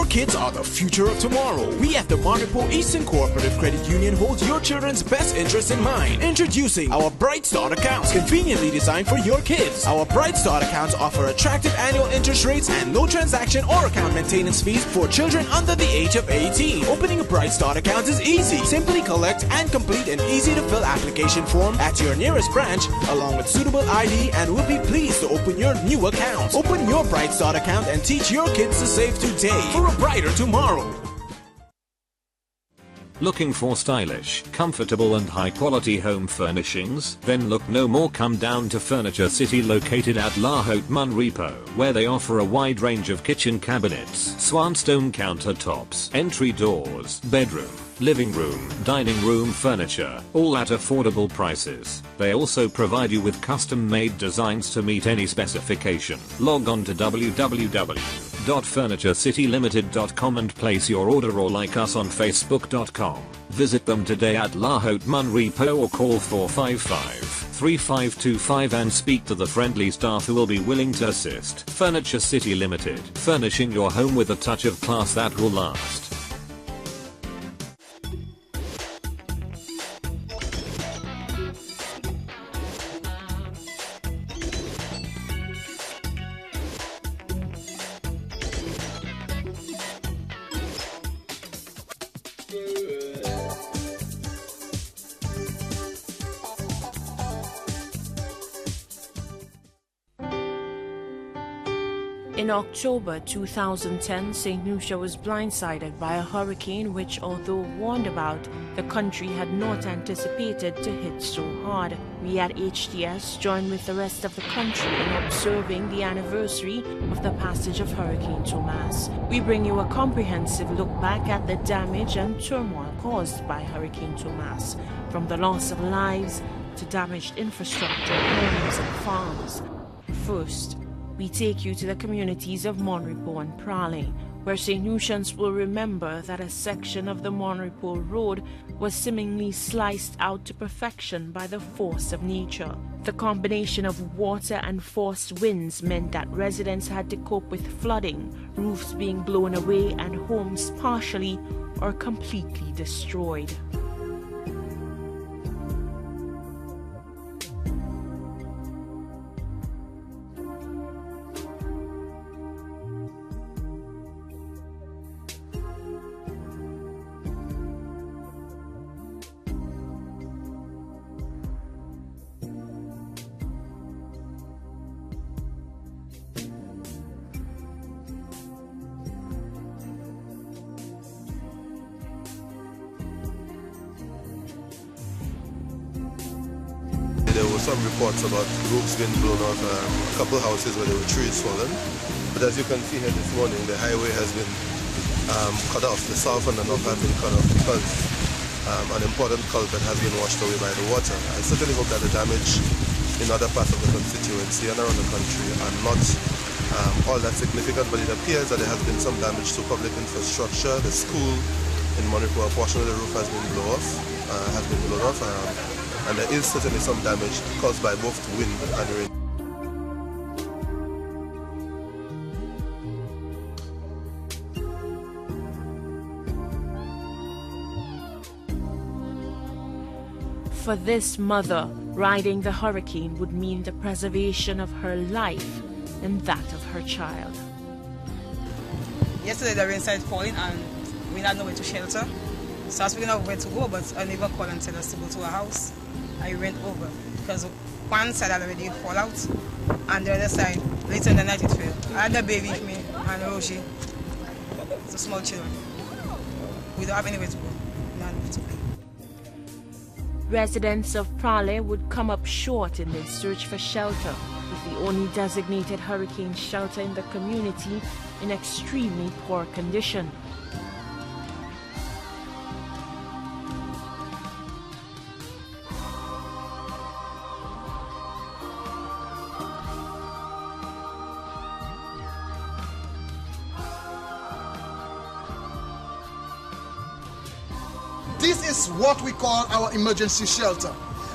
Kids are the future of tomorrow. We at the Monaco Eastern Cooperative Credit Union hold your children's best interests in mind. Introducing our Bright Start accounts, conveniently designed for your kids. Our Bright Start accounts offer attractive annual interest rates and no transaction or account maintenance fees for children under the age of 18. Opening a Bright Start account is easy. Simply collect and complete an easy-to-fill application form at your nearest branch, along with suitable ID, and we'll be pleased to open your new account. Open your Bright Start account and teach your kids to save today for a brighter tomorrow. Looking for stylish, comfortable and high quality home furnishings? Then look no more. Come down to Furniture City, located at La Haute Monrepo, where they offer a wide range of kitchen cabinets, swanstone countertops, entry doors, bedroom, living room, dining room furniture, all at affordable prices. They also provide you with custom-made designs to meet any specification. Log on to www.furniturcitylimited.com and place your order, or like us on facebook.com. Visit them today at La Haute Monrepo or call 455-3525 and speak to the friendly staff who will be willing to assist. Furniture City Limited, furnishing your home with a touch of class that will last. In October 2010, St. Lucia was blindsided by a hurricane which, although warned about, the country had not anticipated to hit so hard. We at HTS joined with the rest of the country in observing the anniversary of the passage of Hurricane Tomas. We bring you a comprehensive look back at the damage and turmoil caused by Hurricane Tomas, from the loss of lives to damaged infrastructure, homes and farms. First, we take you to the communities of Monrepo and Prale, where St. Lucians will remember that a section of the Monrepo Road was seemingly sliced out to perfection by the force of nature. The combination of water and forced winds meant that residents had to cope with flooding, roofs being blown away, and homes partially or completely destroyed. There were some reports about roofs being blown off, a couple houses where there were trees fallen. But as you can see here this morning, the highway has been cut off. The south and the north have been cut off because an important culvert has been washed away by the water. I certainly hope that the damage in other parts of the constituency and around the country are not all that significant, but it appears that there has been some damage to public infrastructure. The school in Monrepo, a portion of the roof has been blown off, and there is certainly some damage caused by both wind and rain. For this mother, riding the hurricane would mean the preservation of her life and that of her child. Yesterday the rain started falling and we had nowhere to shelter. So I was figuring out where to go, but a neighbor called and said us to go to a house. I went over because one side had already fall out and the other side, later in the night it fell. I had a baby with me and Roshi, so small children. We don't have anywhere to go. Residents of Prale would come up short in their search for shelter, with the only designated hurricane shelter in the community in extremely poor condition. This is what we call our emergency shelter.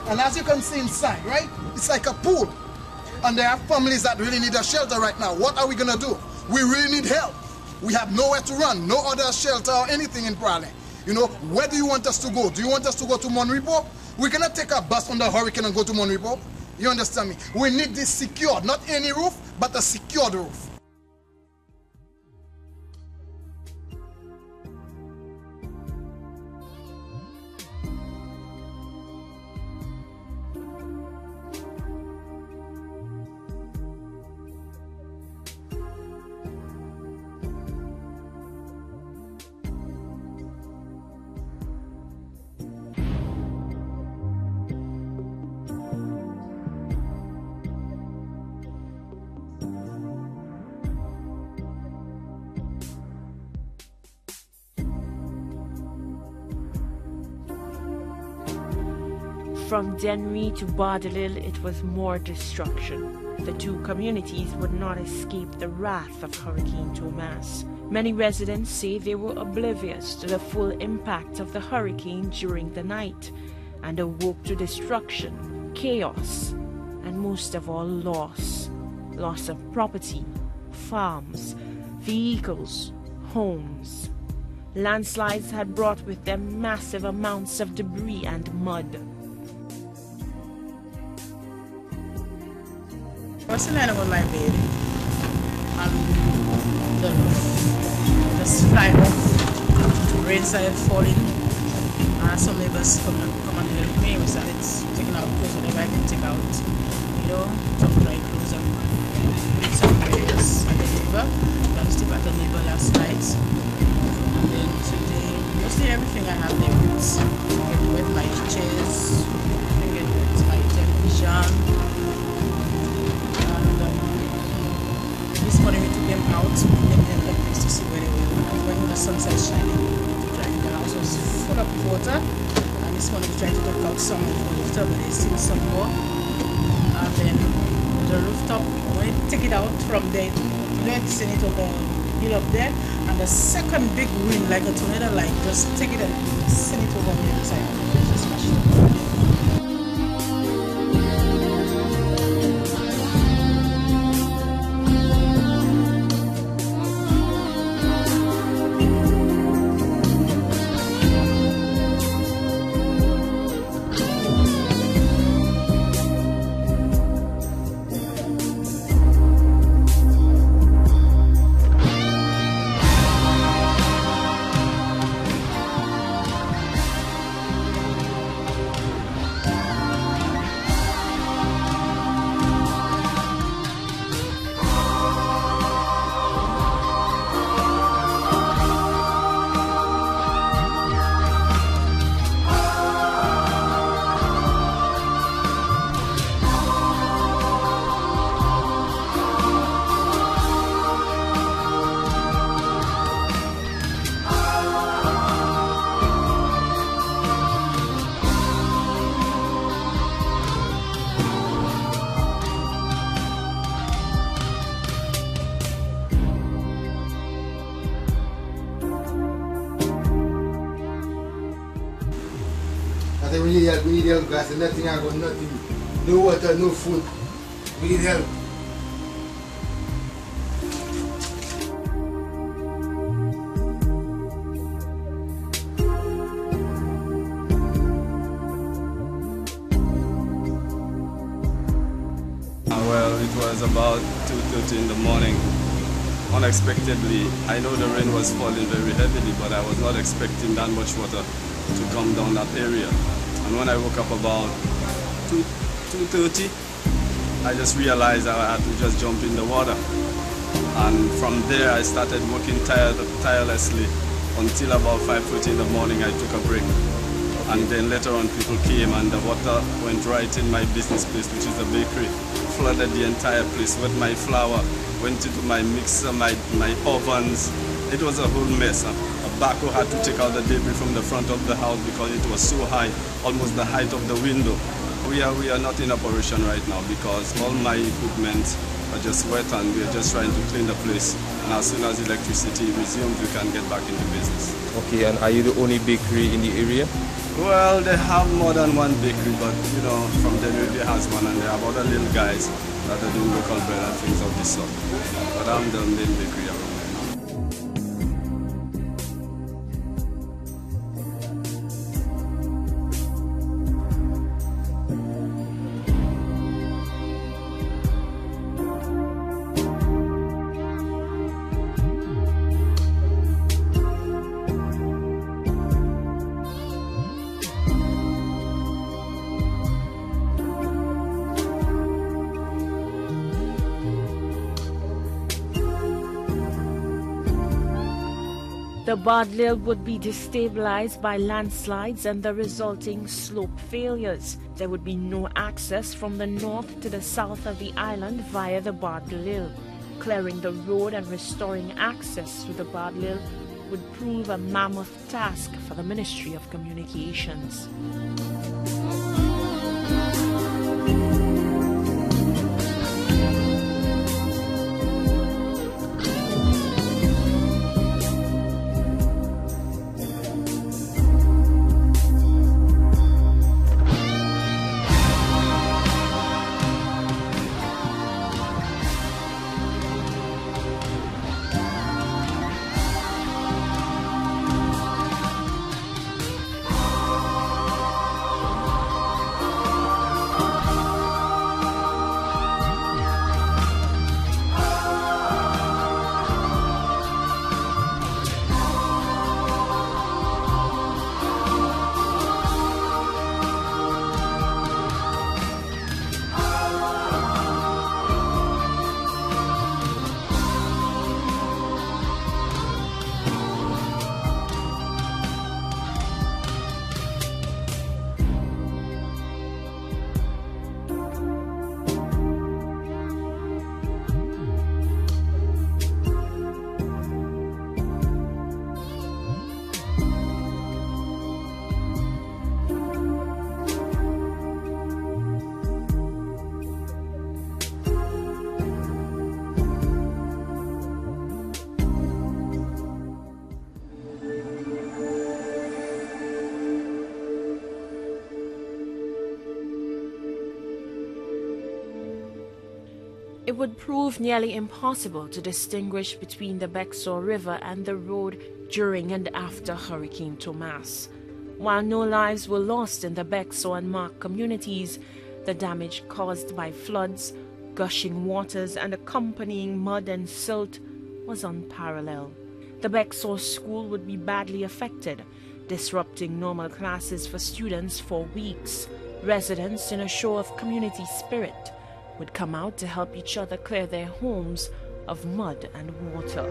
And as you can see inside, right? It's like a pool. And there are families that really need a shelter right now. What are we gonna do? We really need help. We have nowhere to run, no other shelter or anything in Prale. You know, where do you want us to go? Do you want us to go to Monrepo? We cannot take a bus on the hurricane and go to Monrepo. You understand me? We need this secured, not any roof, but a secured roof. From Dennery to Bardalil, it was more destruction. The two communities would not escape the wrath of Hurricane Tomas. Many residents say they were oblivious to the full impact of the hurricane during the night and awoke to destruction, chaos, and most of all loss. Loss of property, farms, vehicles, homes. Landslides had brought with them massive amounts of debris and mud. First thing I know about my bed, and the just fly off, rain started falling, and some neighbors come and help me. We started taking out clothes, whatever I can take out, you know, some dry clothes and some prayers at the neighbor. I was still at the neighbor last night, and then today, mostly everything I have there with, get wet my chairs, get wet my television. This morning we took them out, them in the place to see where they were. And when the sun started shining, the house was full of water. And this morning we tried to take out some of the rooftop, but there's still some more. And then the rooftop, when you take it out from there, you don't send it over the hill up there. And the second big wind, like a tornado line, just take it and send it over on the other side. Just smash it up. We need help, guys. Nothing I got, nothing. No water, no food. We need help. Well, it was about 2:30 in the morning. Unexpectedly, I know the rain was falling very heavily, but I was not expecting that much water to come down that area. And when I woke up about 2:30, I just realized I had to just jump in the water. And from there I started working tirelessly until about 5:30 in the morning. I took a break. And then later on people came and the water went right in my business place, which is the bakery, flooded the entire place, wet my flour, went into my mixer, my ovens. It was a whole mess. A backhoe had to take out the debris from the front of the house because it was so high, almost the height of the window. We are not in operation right now because all my equipment are just wet, and we're just trying to clean the place. And as soon as electricity resumes, we can get back into business. Okay, and are you the only bakery in the area? Well, they have more than one bakery, but you know, from them they has one, and they have other little guys that are doing local bread and things of this sort. But I'm the main bakery around there. The Bodlil would be destabilized by landslides and the resulting slope failures. There would be no access from the north to the south of the island via the Bodlil. Clearing the road and restoring access to the Bodlil would prove a mammoth task for the Ministry of Communications. It would prove nearly impossible to distinguish between the Bexar River and the road during and after Hurricane Tomas. While no lives were lost in the Bexar and Mark communities, the damage caused by floods, gushing waters, and accompanying mud and silt was unparalleled. The Bexar school would be badly affected, disrupting normal classes for students for weeks. Residents, in a show of community spirit, would come out to help each other clear their homes of mud and water.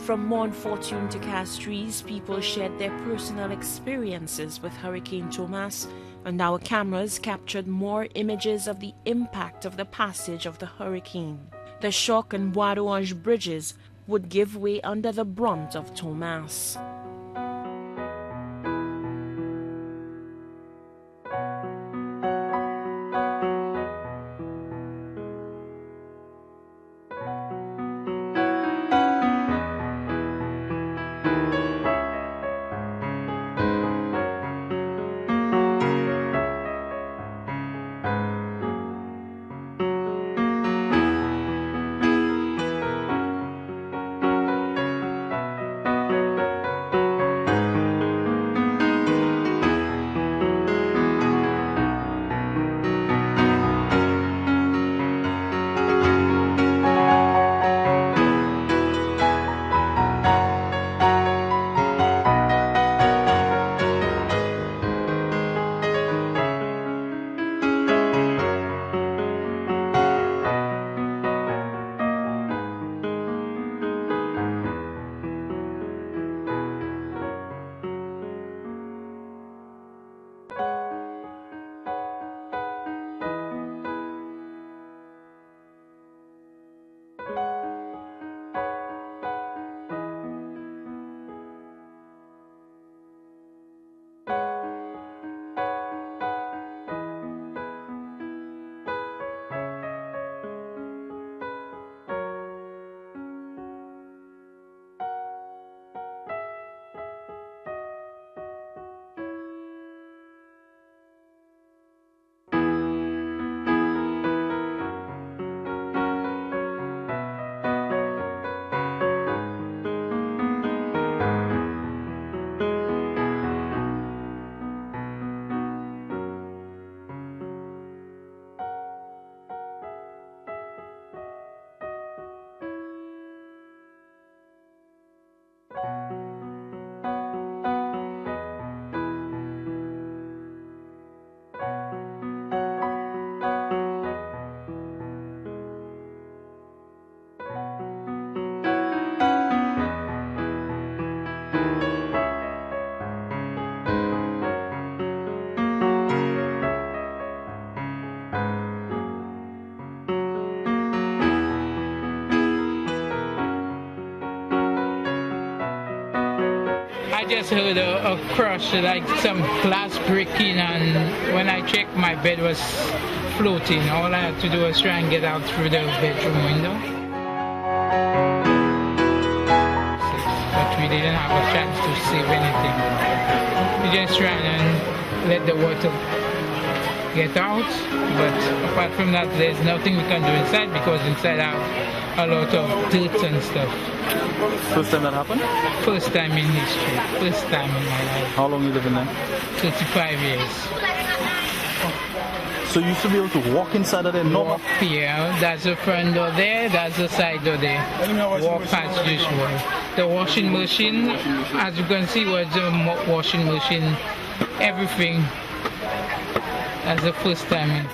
From Mount Fortune to Castries, people shared their personal experiences with Hurricane Tomas, and our cameras captured more images of the impact of the passage of the hurricane. The Choc and Bois d'Orange bridges would give way under the brunt of Tomas. I just heard a crush, like some glass breaking, and when I checked, my bed was floating. All I had to do was try and get out through the bedroom window. But we didn't have a chance to save anything. We just ran and let the water get out, but apart from that, there's nothing we can do inside because inside I have a lot of dirt and stuff. First time that happened? First time in history. First time in my life. How long you living there? 35 years. So you used to be able to walk inside of there? No. Walk here. That's the front door there. That's the side door there. Walk as usual. The washing machine, as you can see, was the washing machine. Everything. That's the first time in.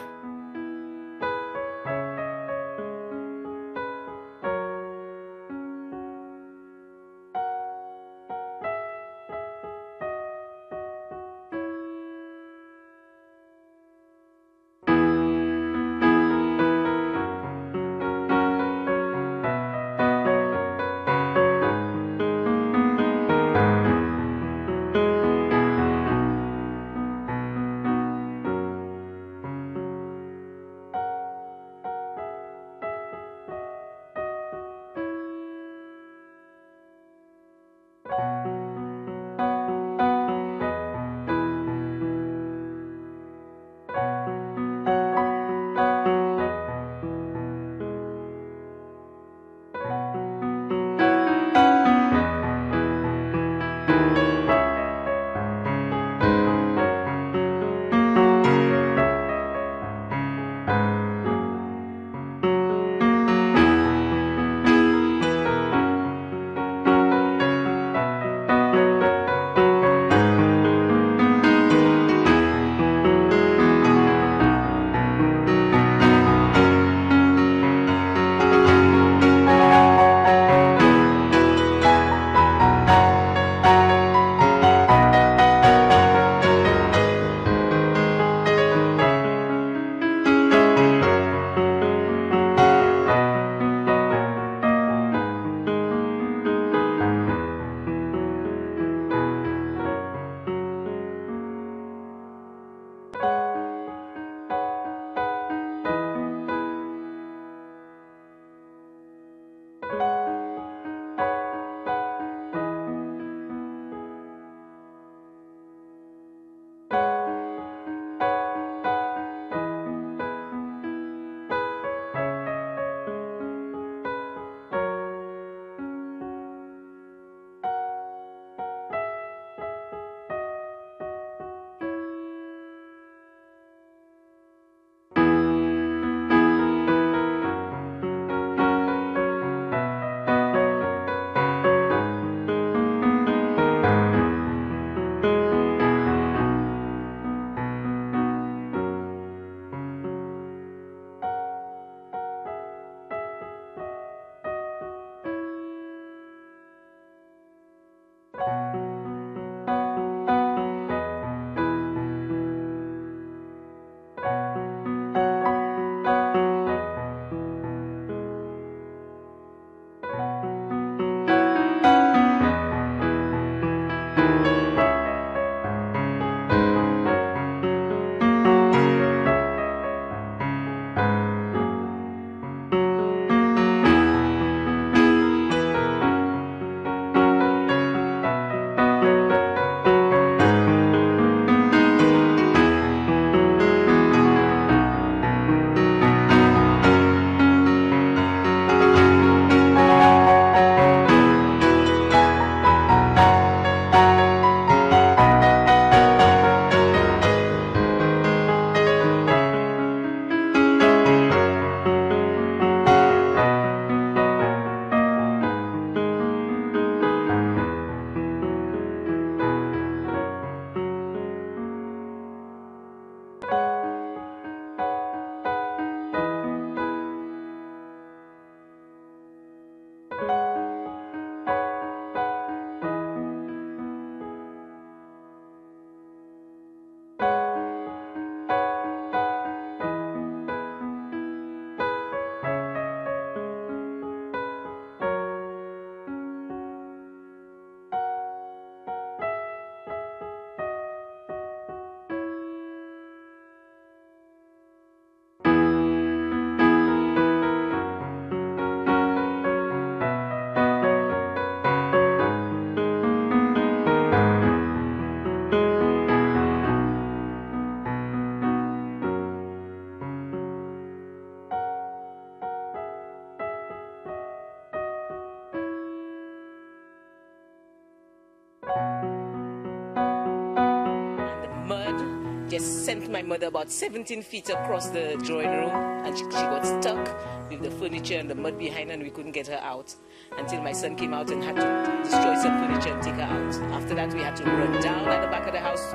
just sent my mother about 17 feet across the drawing room, and she got stuck with the furniture and the mud behind, and we couldn't get her out until my son came out and had to destroy some furniture and take her out. After that, we had to run down at the back of the house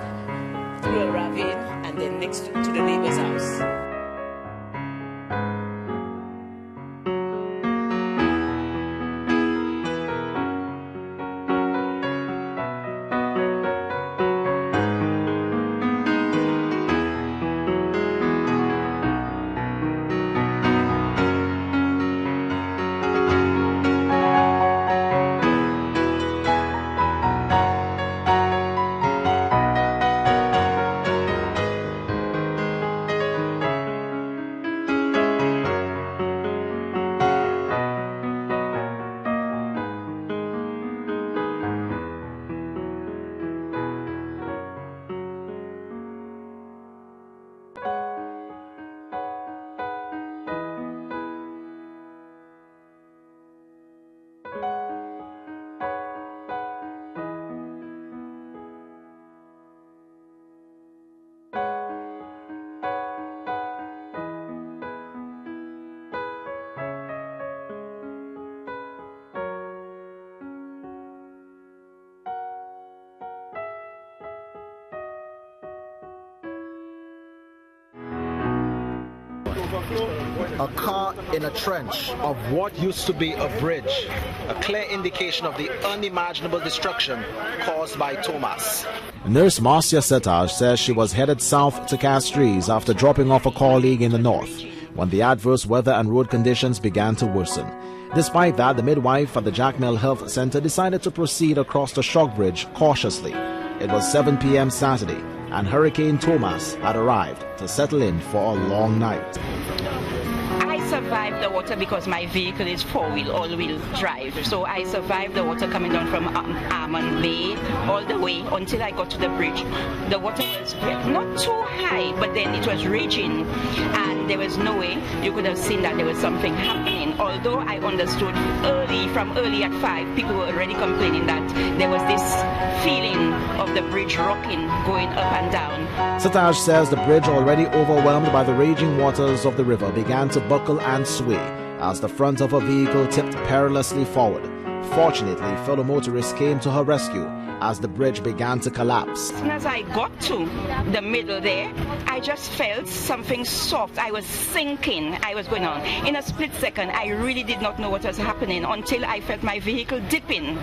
through a ravine and then next to the neighbor's house. A car in a trench of what used to be a bridge, a clear indication of the unimaginable destruction caused by Tomas. Nurse Marcia Setaj says she was headed south to Castries after dropping off a colleague in the north when the adverse weather and road conditions began to worsen. Despite that, the midwife at the Jackmill Health Center decided to proceed across the shock bridge cautiously. It was 7 p.m. Saturday, and Hurricane Tomas had arrived to settle in for a long night. I survived the water because my vehicle is four-wheel, all-wheel drive. So I survived the water coming down from Armand Bay all the way until I got to the bridge. The water was not too high, but then it was raging, and there was no way you could have seen that there was something happening. Although I understood early at 5, people were already complaining that there was this feeling of the bridge rocking, going up and down. Setaj says the bridge, already overwhelmed by the raging waters of the river, began to buckle and sway as the front of her vehicle tipped perilously forward. Fortunately, fellow motorists came to her rescue as the bridge began to collapse. As soon as I got to the middle there, I just felt something soft. I was sinking. I was going on. In a split second, I really did not know what was happening until I felt my vehicle dipping.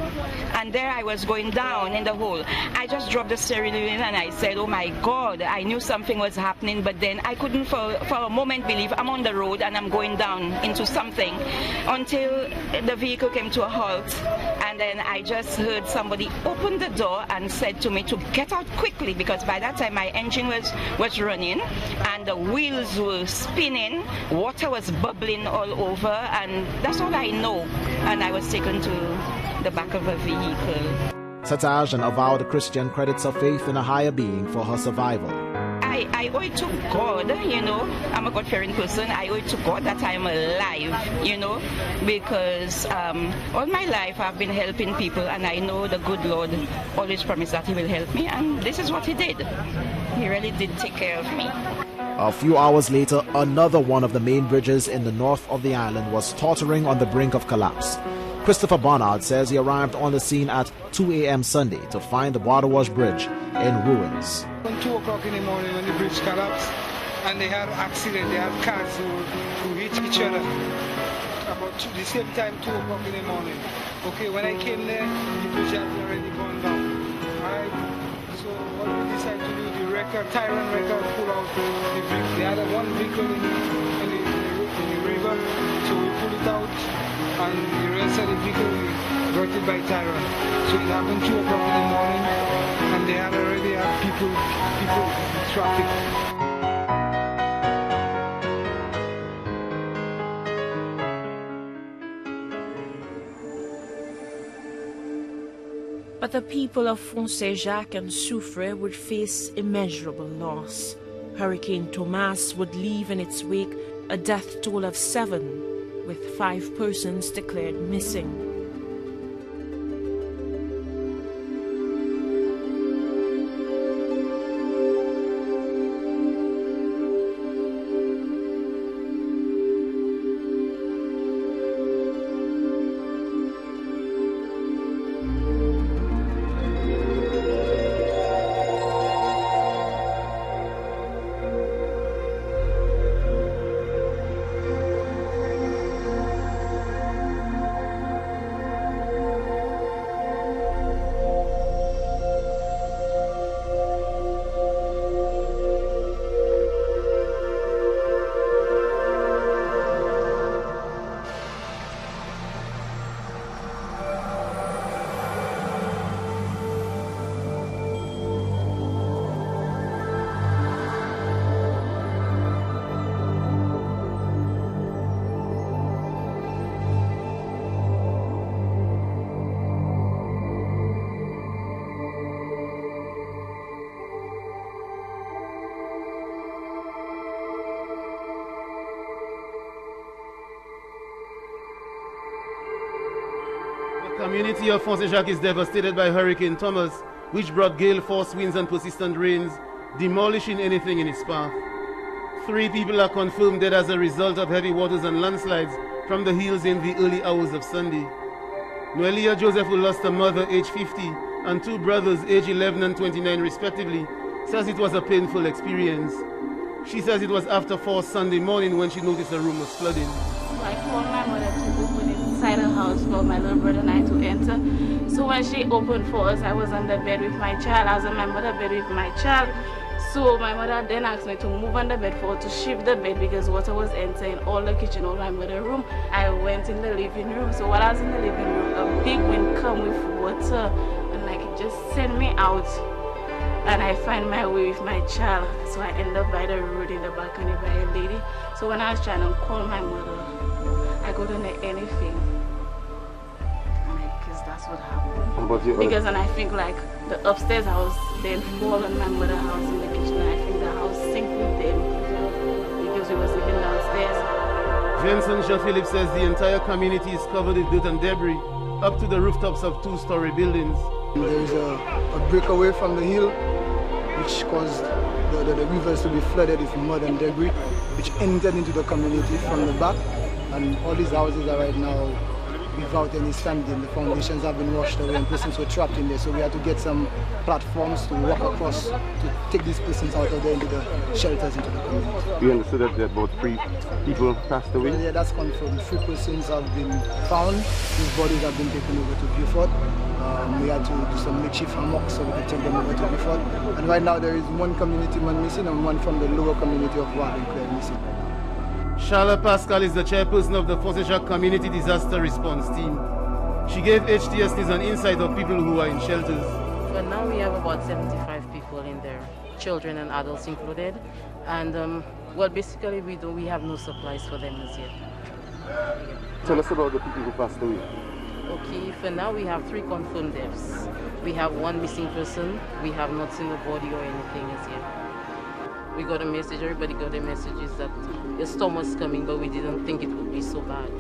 And there I was going down in the hole. I just dropped the steering wheel and I said, oh my God, I knew something was happening, but then I couldn't for a moment believe I'm on the road and I'm going down into something until the vehicle came to a halt. And then I just heard somebody open the door and said to me to get out quickly, because by that time my engine was running and the wheels were spinning, water was bubbling all over, and that's all I know. And I was taken to the back of a vehicle. Setaj, an avowed Christian, credits her faith in a higher being for her survival. I owe it to God, you know. I'm a God-fearing person. I owe it to God that I am alive, you know, because all my life I've been helping people, and I know the good Lord always promised that He will help me, and this is what He did. He really did take care of me. A few hours later, another one of the main bridges in the north of the island was tottering on the brink of collapse. Christopher Barnard says he arrived on the scene at 2 a.m. Sunday to find the Waterwash Bridge in ruins. At 2 o'clock in the morning when the bridge collapsed and they had an accident, they had cars who hit each other. About the same time, 2 o'clock in the morning. Okay, when I came there, the bridge had already gone down. Alright, so what we decided to do, the Tyrant wrecker pull out the vehicle. They had one vehicle in the river, so we pulled it out, and the rest of the vehicle diverted by Tyrant. So it happened 2 o'clock in the morning, and they had already had people traffic. But the people of Font-Saint-Jacques and Soufrière would face immeasurable loss. Hurricane Tomas would leave in its wake a death toll of 7, with 5 persons declared missing. community of Fonsejac is devastated by Hurricane Tomas, which brought gale force winds and persistent rains, demolishing anything in its path. 3 people are confirmed dead as a result of heavy waters and landslides from the hills in the early hours of Sunday. Noelia Joseph, who lost a mother aged 50 and 2 brothers aged 11 and 29 respectively, says it was a painful experience. She says it was after 4 Sunday morning when she noticed the room was flooding. I called my mother to open inside the house for my little brother and I to enter. So when she opened for us, I was on the bed with my child. I was on my mother's bed with my child. So my mother then asked me to move on the bed for her to shift the bed because water was entering all the kitchen, all my mother's room. I went in the living room. So while I was in the living room, a big wind come with water and like it just sent me out. And I find my way with my child. So I end up by the road in the balcony by a lady. So when I was trying to call my mother, I couldn't hear anything. And I guess that's what happened. Because and I think like the upstairs house then fall on my mother's house in the kitchen. And I think the house sink with them because we was living downstairs. Vincent Jean-Philippe says the entire community is covered with dirt and debris up to the rooftops of 2-story buildings. There is a breakaway from the hill which caused the rivers to be flooded with mud and debris, which entered into the community from the back, and all these houses are right now without any standing. The foundations have been washed away and persons were trapped in there, so we had to get some platforms to walk across to take these persons out of there into the shelters into the community. We understood that about 3 people passed away? Yeah, that's confirmed. 3 persons have been found. These bodies have been taken over to Beaufort. We had to do some makeshift hammocks so we could take them over to Beaufort. And right now there is 1 community man missing and 1 from the lower community of Warden missing. Charlotte Pascal is the chairperson of the Fonsejac Community Disaster Response Team. She gave HTSTs an insight of people who are in shelters. For now we have about 75 people in there, children and adults included. And well, basically we have no supplies for them as yet. Tell us about the people who passed away. Okay, for now we have 3 confirmed deaths. We have 1 missing person. We have not seen the body or anything as yet. We got a message, everybody got a message is that a storm was coming, but we didn't think it would be so bad.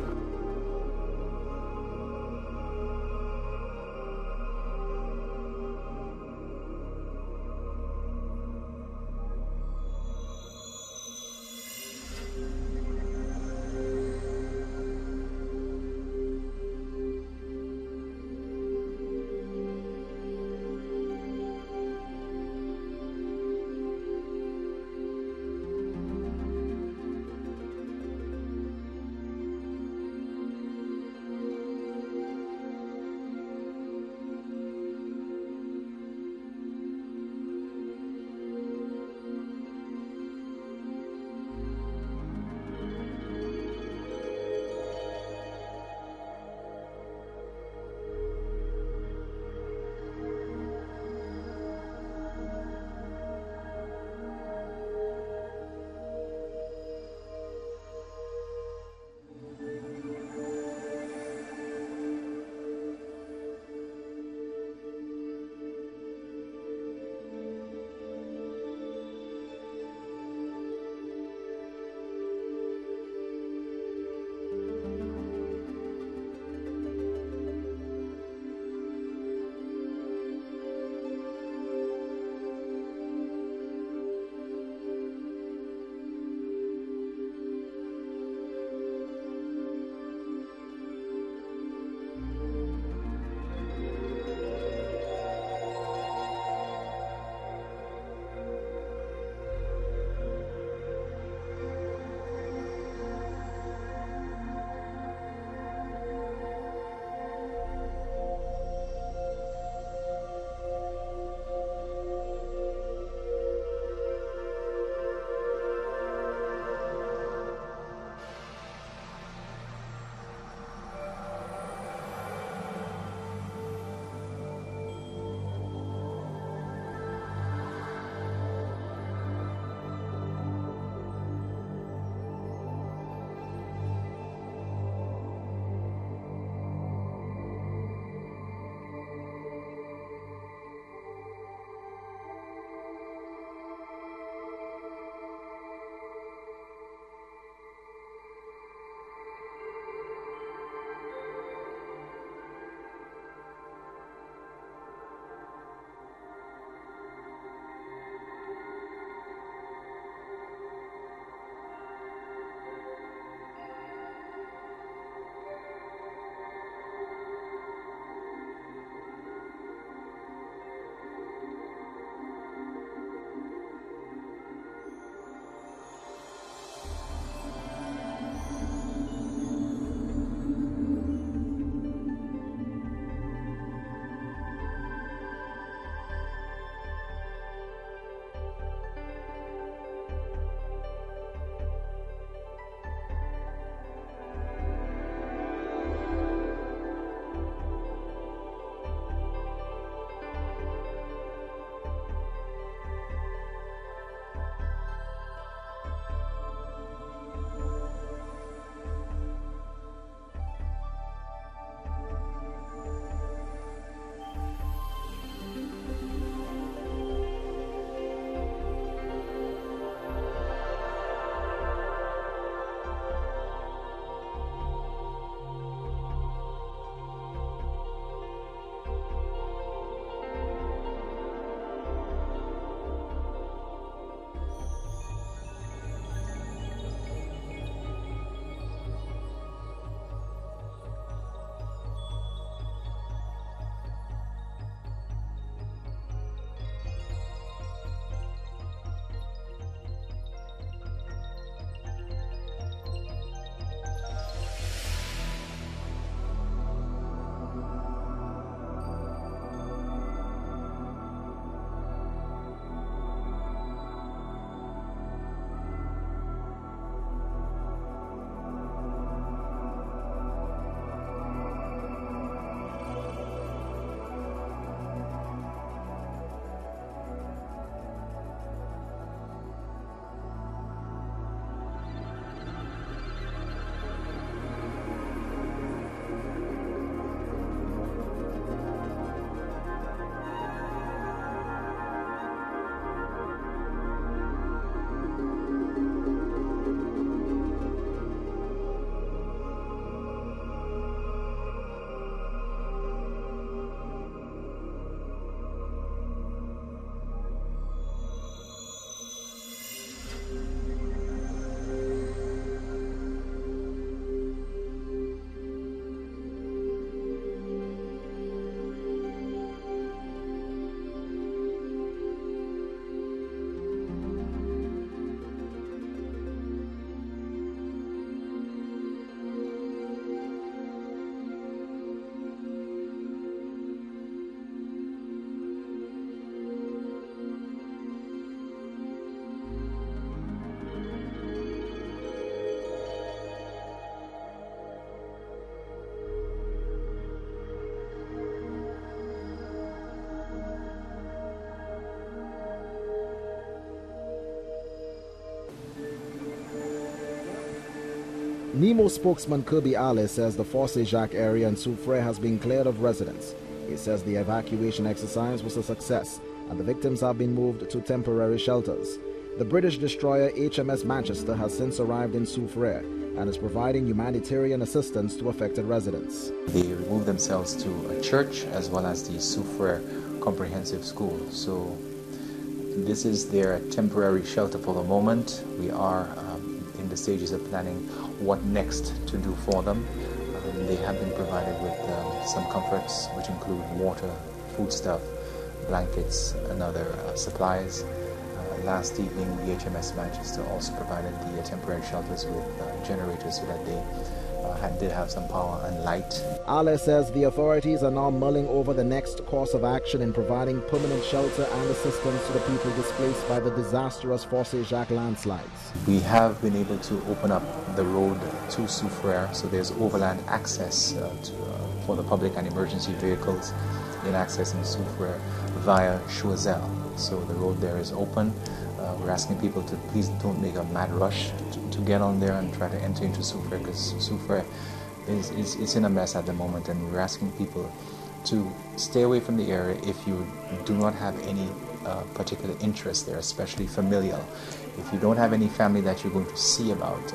Nemo spokesman Kirby Alice says the Fort-Saint-Jacques area in Soufrière has been cleared of residents. He says the evacuation exercise was a success and the victims have been moved to temporary shelters. The British destroyer HMS Manchester has since arrived in Soufrière and is providing humanitarian assistance to affected residents. They removed themselves to a church as well as the Soufrière Comprehensive School. So this is their temporary shelter for the moment. We are in the stages of planning what next to do for them. They have been provided with some comforts, which include water, foodstuff, blankets, and other supplies. Last evening, the HMS Manchester also provided the temporary shelters with generators so that they did have some power and light. Ale says the authorities are now mulling over the next course of action in providing permanent shelter and assistance to the people displaced by the disastrous Fort-Saint-Jacques landslides. We have been able to open up the road to Soufrière, so there's overland access for the public and emergency vehicles in accessing Soufrière via Choiseul. So the road there is open. We're asking people to please don't make a mad rush to get on there and try to enter into Soufrière, because Soufrière is in a mess at the moment, and we're asking people to stay away from the area if you do not have any particular interest there, especially familial. If you don't have any family that you're going to see about,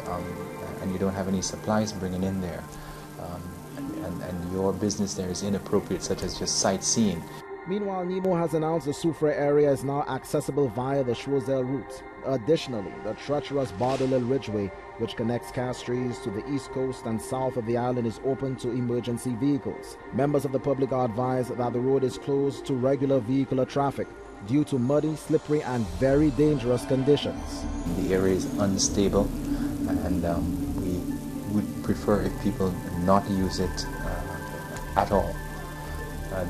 and you don't have any supplies bringing in there, and your business there is inappropriate, such as just sightseeing. Meanwhile, Nemo has announced the Soufrière area is now accessible via the Choiseul route. Additionally, the treacherous Bardolil Ridgeway, which connects Castries to the east coast and south of the island, is open to emergency vehicles. Members of the public are advised that the road is closed to regular vehicular traffic due to muddy, slippery, and very dangerous conditions. The area is unstable, and we would prefer if people not use it at all.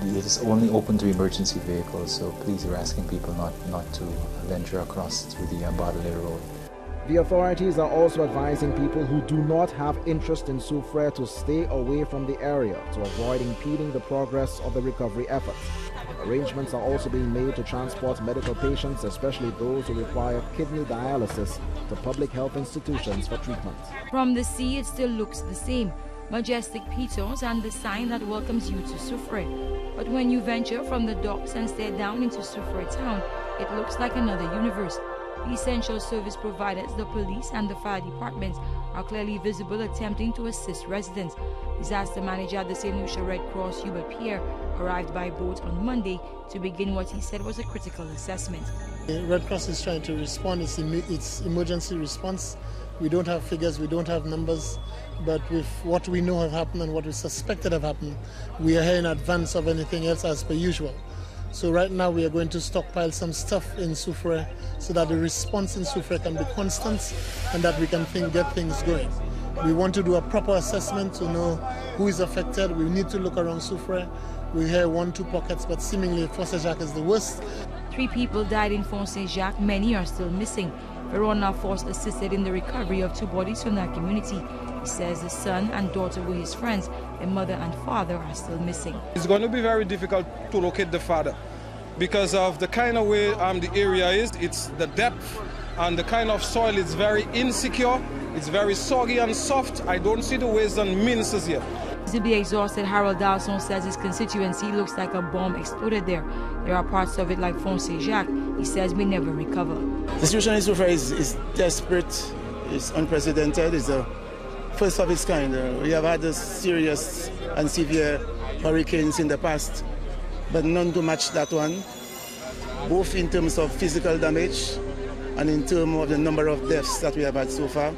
It is only open to emergency vehicles, so please, we're asking people not to venture across through the Bardolil Road. The authorities are also advising people who do not have interest in Soufrière to stay away from the area to avoid impeding the progress of the recovery efforts. Arrangements are also being made to transport medical patients, especially those who require kidney dialysis, to public health institutions for treatment. From the sea, it still looks the same. Majestic pitos and the sign that welcomes you to Soufrière. But when you venture from the docks and stare down into Soufrière town, it looks like another universe. The essential service providers, the police and the fire departments, are clearly visible attempting to assist residents. Disaster manager at the St. Lucia Red Cross, Hubert Pierre, arrived by boat on Monday to begin what he said was a critical assessment. The Red Cross is trying to respond. It's emergency response. We don't have figures, we don't have numbers, but with what we know have happened and what we suspected have happened, we are here in advance of anything else as per usual. So right now we are going to stockpile some stuff in Soufrière so that the response in Soufrière can be constant and that we can get things going. We want to do a proper assessment to know who is affected. We need to look around Soufrière. We hear 1-2 pockets, but seemingly Fort-Saint-Jacques is the worst. 3 people died in Fort-Saint-Jacques, many are still missing. Verona Force assisted in the recovery of 2 bodies from that community. He says the son and daughter were his friends. Their mother and father are still missing. It's going to be very difficult to locate the father because of the kind of way the area is. It's the depth and the kind of soil is very insecure. It's very soggy and soft. I don't see the ways and means yet. Visibly exhausted, Harold Dalson says his constituency looks like a bomb exploded there. There are parts of it like Fort-Saint-Jacques. He says we never recover. The situation in Soufrière is desperate, it's unprecedented, it's the first of its kind. We have had serious and severe hurricanes in the past, but none to match that one, both in terms of physical damage and in terms of the number of deaths that we have had so far.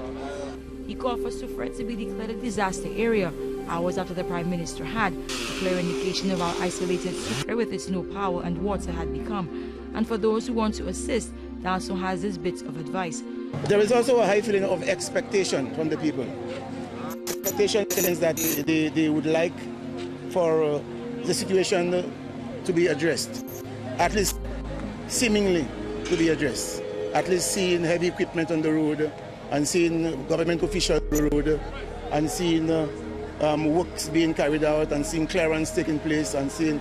He called for Soufrière to be declared a disaster area, hours after the Prime Minister had a clear indication of how isolated Soufrière with its no power and water had become. And for those who want to assist, Dalson has this bit of advice. There is also a high feeling of expectation from the people. Expectation is that they would like for the situation to be addressed, at least seemingly to be addressed. At least seeing heavy equipment on the road and seeing government officials on the road and seeing works being carried out and seeing clearance taking place and seeing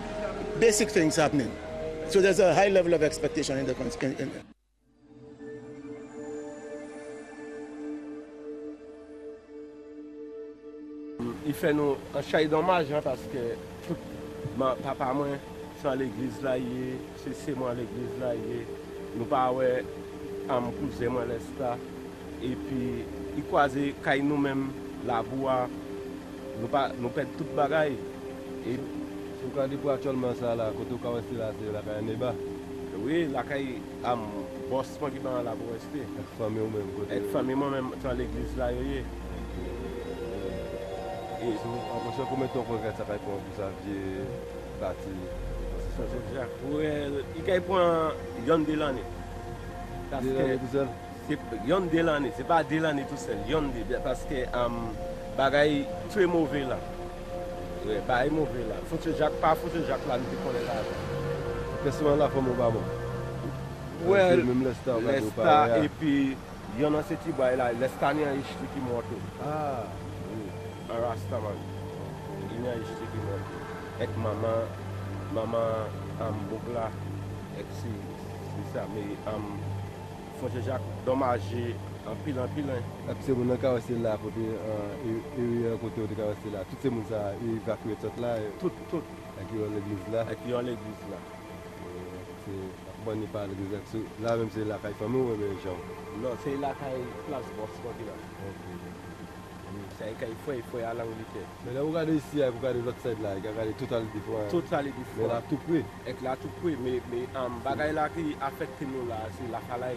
basic things happening. So there's a high level of expectation in the country. il fait nous un chai dommage parce que tout papa moi sont à l'église là c'est moi à l'église là nous pas ouais cousin moi l'esta et puis il croiser kay nous même la bois nous perd toute bagaille et vous quand pour actuellement ça là quand on rester là c'est la caille Neba. Oui, la caille boss moi qui dans là pour rester avec famille même côté avec famille moi même dans l'église là et après ça combien de temps qu'on regarde ça va pour ça vieux bâti il caille prend yon de l'année parce que c'est yon de l'année c'est pas de l'année tout seul yon de parce que bagaille très mauvais là. Ouais, bagaille mauvais là. Faut que Jacques là nous connaît là. Personne là comme babo. Ouais, même l'esta et puis il y en a ce petit boy là, l'esta ni a ici qui mort. Ah, oui. Un rastaman. Il y a ici qui mort. Avec maman bogla et c'est ça mais faut que Jacques dommage en pile. C'est mon cas aussi là côté côté de cas aussi là. Tout ces monde ça évacué tout là. Tout. Avec l'église là. C'est bon n'est pas l'église là même c'est la caille famille ou même gens. Non, c'est la caille place boss là. C'est il faut aller en militaire. Mais là vous regardez ici, vous regardez l'autre side là, vous regardez totalement différent. Mais là tout près. Avec là tout près mais bagaille là qui affecte nous là, c'est la falaise.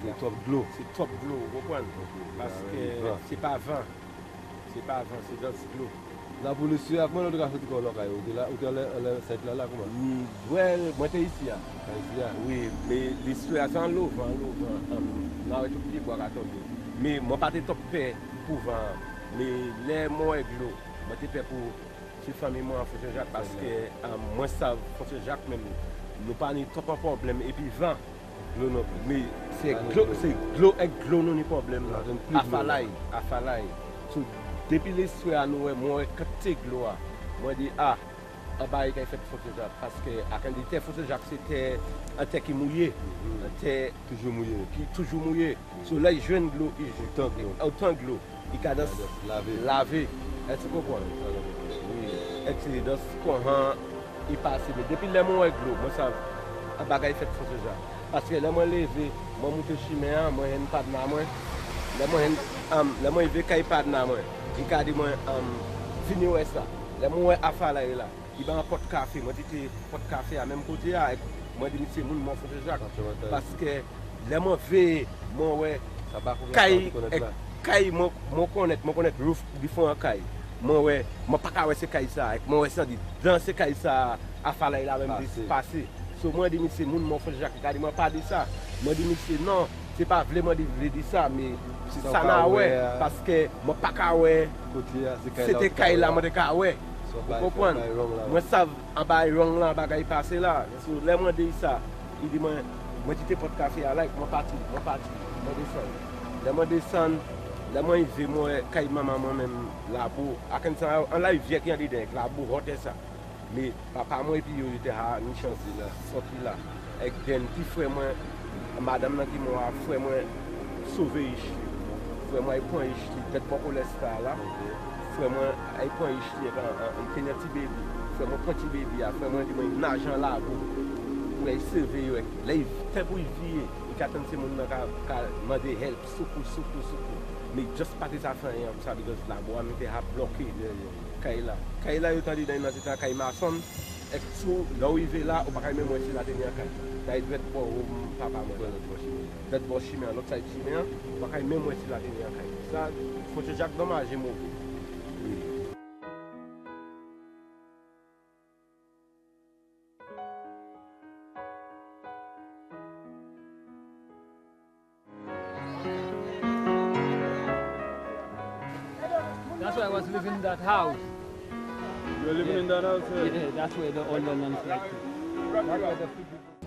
C'est top glou. C'est top glou, vous comprenez? Parce que c'est pas vent. C'est juste glou. La police, comment on a fait tout là? Où est là comment? Ouais, moi j'étais ici. Oui, mais l'histoire c'est en l'eau. Là, tout petit bois à tomber. Mais moi pas top paix pour vent. Mais les mots est glou. Moi j'étais pour cette famille moi François Jacques parce que moi ça François Jacques même nous pas ni trop un problème et puis vent. Mais c'est glou avec glou non ni problème là. À falaille. Depuis l'histoire, nous, moi, quand c'est gloire, moi, je dis, un bail qui a fait François Jacques. Parce que, à quand il était François Jacques, c'était un terre qui mouillait. Un terre toujours mouillé. So là, il joue une glou, il joue autant de glou. Il cadence laver. Est-ce que vous comprenez? Oui. Et c'est dans ce courant, il passe. Mais depuis le moment où il glou, moi, ça, un bagage fait François Jacques. Parce que là, moi, levé, moi, je suis chimère, moi, je ne pas de moi. Là, moi, je vais pas de moi. Il a dit moi fini ouais ça les moi affaire là il va un pot de café moi dit pot de café à même côté avec moi dit monsieur mon François Jacques parce que les moi veille moi ouais ça va caille moi connaître roof before caille moi ouais moi pas ouais c'est caille ça avec moi ouais ça dit dans ce caille ça affaire là même passé so moi dit monsieur mon François Jacques il a dit moi pas dit ça moi dit monsieur non c'est pas vraiment dire ça mais ça n'a ouais parce que moi pas ka ouais c'était caille là moi de ka ouais vous comprenez moi ça en bas wrong là bagaille passé là sur les moi dit ça il dit moi dit pot de café là moi parti moi descend là moi il moi caille maman moi même là pour à quand ça en live vient qui a dit là pour roter ça mais papa moi et puis il était à une chance là sorti là avec des petits frères moi madame qui m'a frère moi sauvé ici frère moi il prend ici peut-être pas pour l'estar là frère moi il prend ici un petit bébé frère moi petit bébé frère moi dit moi un argent là pour il sauver là il fait pour vivre il attend ces monde là demander help secours mais juste pas des affaires ça parce que la bois me a bloqué Kaila il t'a dit dans cette caille maçon et tout là où il va là on pas même moi la dernière caille ça il doit être pour papa moi peut-être pour chimère l'autre side chimère on pas même moi la dernière caille ça faut que Jacques dommage mauvais. That's why I was living in that house. You were living in that house? Yeah, that's where the old nuns like to.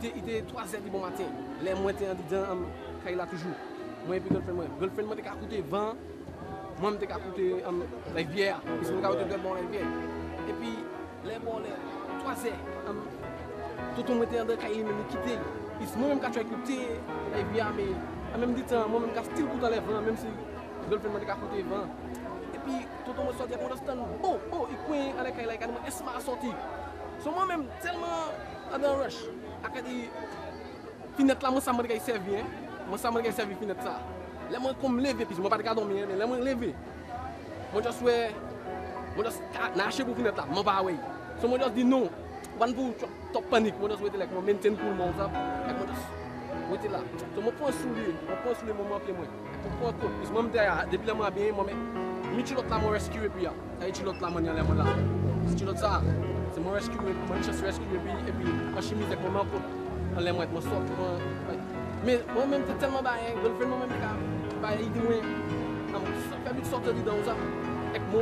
Il était 3h du bon matin. Les moi étaient en disant Kaila toujours. Moi et puis girlfriend moi t'ai qu'à coûter 20. Moi m'étais qu'à coûter la rivière. Ils sont qu'à coûter de bon la rivière. Et puis les bon les 3h tout le monde était en de Kaila même quitter. Puis moi même qu'à écouter la rivière mais en même temps moi même qu'à style pour dans les 20 même si girlfriend moi t'ai qu'à coûter 20. Et puis moi sorti, moi je bon, il coin avec elle, moi est-ce m'a sorti. So moi-même tellement dans rush, à dit fenêtre là, moi ça m'a servi, hein. Moi ça m'a servi fenêtre ça. Là moi comme lever puis moi pas de dormir, mais là moi lever. Moi juste moi juste nacher pour fenêtre là, moi pas ouais. So moi juste dit non. One pour top panique, moi juste like moi maintain pour mon ça, et moi juste ouais là. So moi prends sous le moment après moi. Pour prendre compte, moi depuis là moi bien moi mais mi l'autre là moi rescue puis là. Ça l'autre là moi là moi là. Si l'autre ça c'est mon rescue, moi je suis rescue et puis en chemise avec mon manteau, en les moi sort mais moi-même c'est tellement bien, je le fais moi-même pas idée moi, ça fait vite sortir dedans ça, avec mon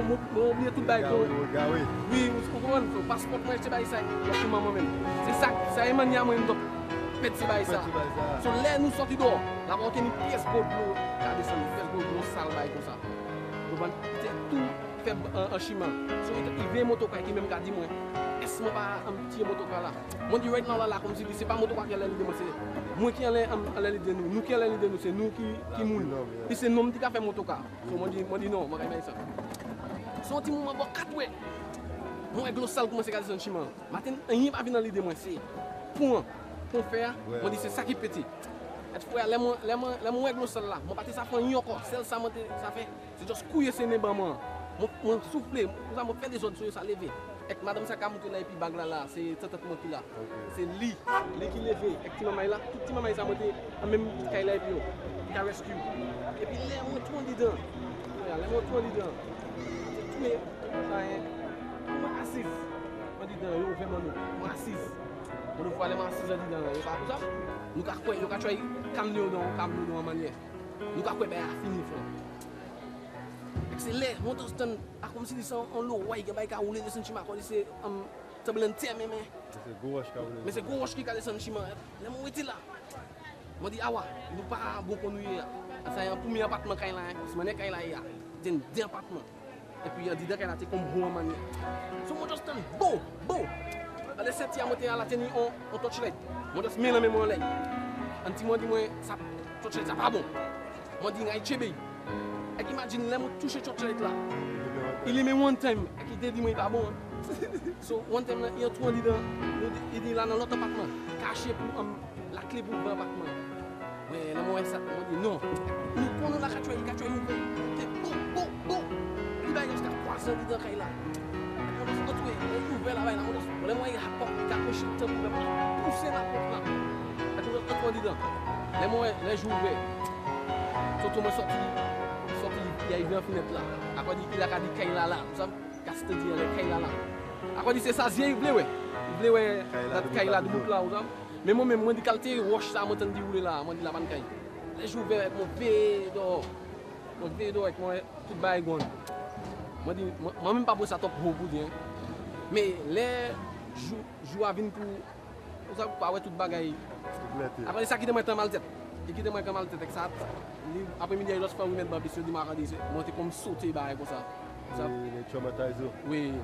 oublier tout bail. Oui, vous comprenez, le passeport moi c'est bail ça, moi-même. C'est ça est manière moi donc petit bail ça. Sur l'air nous sortir dehors, là on a une pièce pour l'eau, la descendre pièce pour l'eau sale bail comme ça. Vous c'est tout fait en chemin. So il vient motocar qui même dit moi est-ce moi pas un petit motocar là. Moi dit right now là comme si c'est pas motocar qui allait l'idée moi c'est moi qui allait l'idée nous qui allait l'idée nous c'est nous qui moule. Puis c'est nous qui a fait motocar. So moi dit non, moi pas ça. Son petit moment bon 4 ouais. Moi glossal commencer à descendre chemin. Matin rien pas venir dans l'idée moi c'est pour faire. Moi dit c'est ça qui petit. Et frère les moi glossal là, moi pas ça fait rien encore. Celle ça fait c'est juste couiller c'est né moi souffler, ça me fait des autres choses ça lever. Et madame ça ka monter là et puis bag là c'est tête monter là. C'est lit qui lever et petit maman là, tout petit maman ça monter en même kay là et puis qui rescue. Et puis les moi tout dedans. Les moi tout dedans. Tout mais ça moi assise. On dit dedans yo vraiment nous. Moi assise. On nous voir les assise dedans là, pas ça. Nous ka quoi, yo ka try calmer dans manière. Nous ka quoi ben fini frère. C'est là, mon tostan, comme si c'est en l'eau, ouais, il va rouler de sentiment, c'est tableau terre mais c'est gauche qui a des sentiments. Là moi était là. Moi dit ah ouais, nous pas bon pour nous hier. Ça y a un premier appartement quand là, c'est mané quand là hier. C'est deux appartements. Et puis il dit qu'il a été comme bon manière. So mon tostan, beau. Les 7 ans monter à la tenue on touchlet. Moi just mets la même là. Anti moi dit moi ça touchlet ça pas bon. Moi dit ngai chebe. Et imagine là moi toucher chocolate là. Il est même one time et dit moi pas bon. So one time là il y a tout dedans. Il dit là dans l'autre appartement caché pour la clé pour l'appartement. Mais là moi ça moi dit non. Nous prenons la cachouille bon. Il va jusqu'à 300 dedans là. On doit se retrouver ouvert là bas on moi il a pas caché tout pour pousser la porte là. Et tout l'autre dedans. Les moi les jours ouverts. Surtout moi sorti il y a une fenêtre là. Après il a dit Kaila là, vous savez, Castel dit le Kaila là. Après dit c'est ça il voulait ouais la Kaila de boucle là, vous savez. Mais moi même moi dit qualité roche ça m'entend dit rouler là, moi dit la ban Kaila. Les jours avec mon védo avec moi tout bail gon. Moi dit moi même pas pour ça top haut pour dire. Mais les jours à venir pour vous savez pas ouais tout bagaille. Après ça qui te mettre mal tête. Et qui te met mal tête avec ça. Après-midi, je fais une barbie sur le maradi, monter comme sauter comme ça. Les traumatisés. Oui.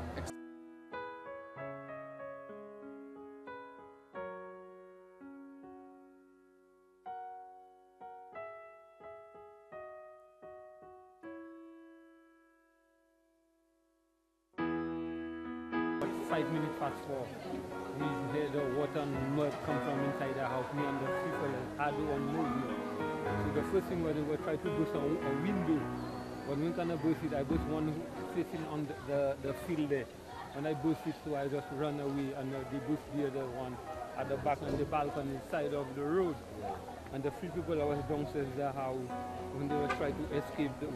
We hear the water and mud come from inside the house. Me and the people had to unload me. So the first thing was they were trying to burst a window. But when I burst it, I burst one facing on the field there. When I burst it, so I just run away and they burst the other one at the back on the balcony side of the road. And the three people that was downstairs in the house, when they were trying to escape, there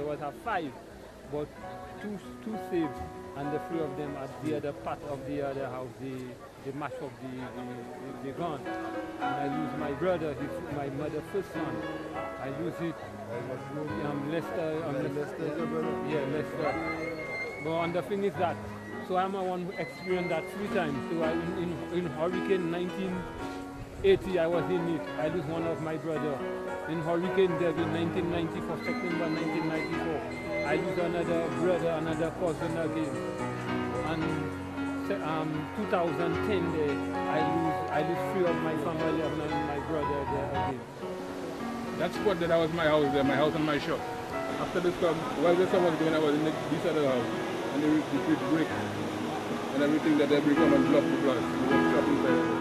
was 5, but two saved. And the 3 of them at the other part of the other house, they mash up the gun. And I lose my brother, my mother's first son. I lose it. Lester. Yeah, Lester. But the thing is that, so I'm the one who experienced that 3 times. So in Hurricane 1980, I was in it. I lose one of my brother. In Hurricane Devil 1994, September 1994. I lose another brother, another cousin again. And 2010 there, I lose 3 of my family and my brother there again. That spot that was my house there, my house and my shop. After the storm, while the storm was going, I was in this other house, and the bridge break, and everything that they come and block the glass. We were trapped inside.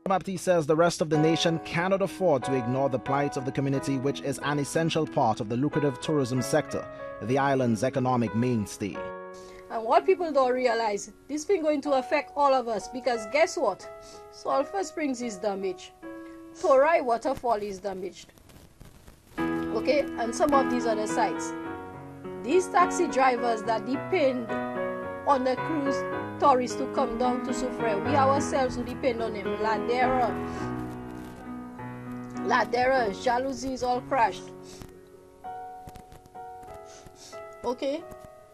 Baptiste says the rest of the nation cannot afford to ignore the plight of the community, which is an essential part of the lucrative tourism sector, the island's economic mainstay. And what people don't realize, this thing going to affect all of us, because guess what? Sulphur Springs is damaged. Torai Waterfall is damaged. Okay, and some of these other sites. These taxi drivers that depend on the cruise tourists to come down to Soufrière, we ourselves who depend on them. Ladera, jalousies all crashed. Okay,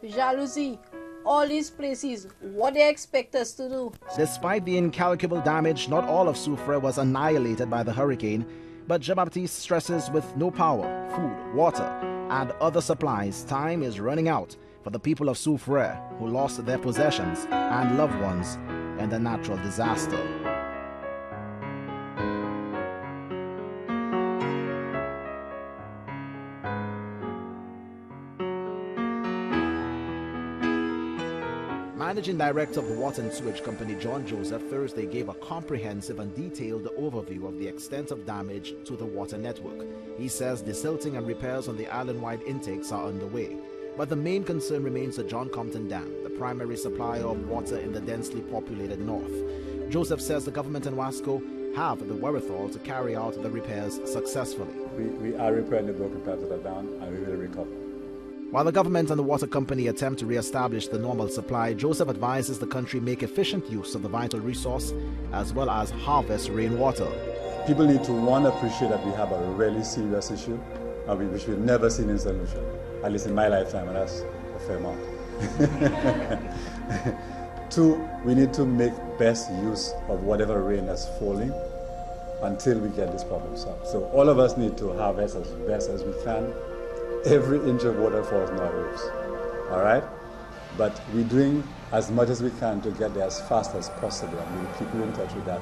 jalousie, all these places, what they expect us to do. Despite the incalculable damage, not all of Soufrière was annihilated by the hurricane, but Jean-Baptiste stresses with no power, food, water, and other supplies, time is running out for the people of Soufrière who lost their possessions and loved ones in the natural disaster. Managing Director of the Water and Sewage Company, John Joseph, Thursday gave a comprehensive and detailed overview of the extent of damage to the water network. He says desilting and repairs on the island-wide intakes are underway. But the main concern remains the John Compton Dam, the primary supplier of water in the densely populated north. Joseph says the government and WASCO have the wherewithal to carry out the repairs successfully. We are repairing the broken parts of the dam and we will recover. While the government and the water company attempt to re-establish the normal supply, Joseph advises the country make efficient use of the vital resource as well as harvest rainwater. People need to, one, appreciate that we have a really serious issue which we've never seen in solution, at least in my lifetime, and that's a fair amount. Two, we need to make best use of whatever rain that's falling until we get this problem solved. So all of us need to harvest as best as we can. Every inch of water falls in our roofs, all right? But we're doing as much as we can to get there as fast as possible, and we'll keep you in touch with that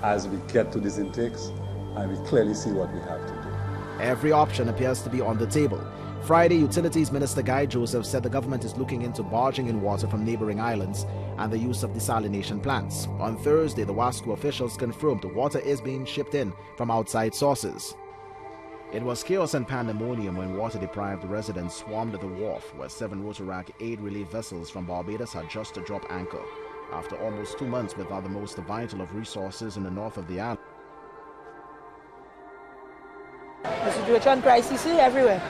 as we get to these intakes and we clearly see what we have to do. Every option appears to be on the table. Friday, Utilities Minister Guy Joseph said the government is looking into barging in water from neighboring islands and the use of desalination plants. On Thursday, the WASCO officials confirmed the water is being shipped in from outside sources. It was chaos and pandemonium when water-deprived residents swarmed the wharf where 7 Rotaract aid relief vessels from Barbados had just dropped anchor. After almost 2 months without the most vital of resources in the north of the island. The situation crisis everywhere.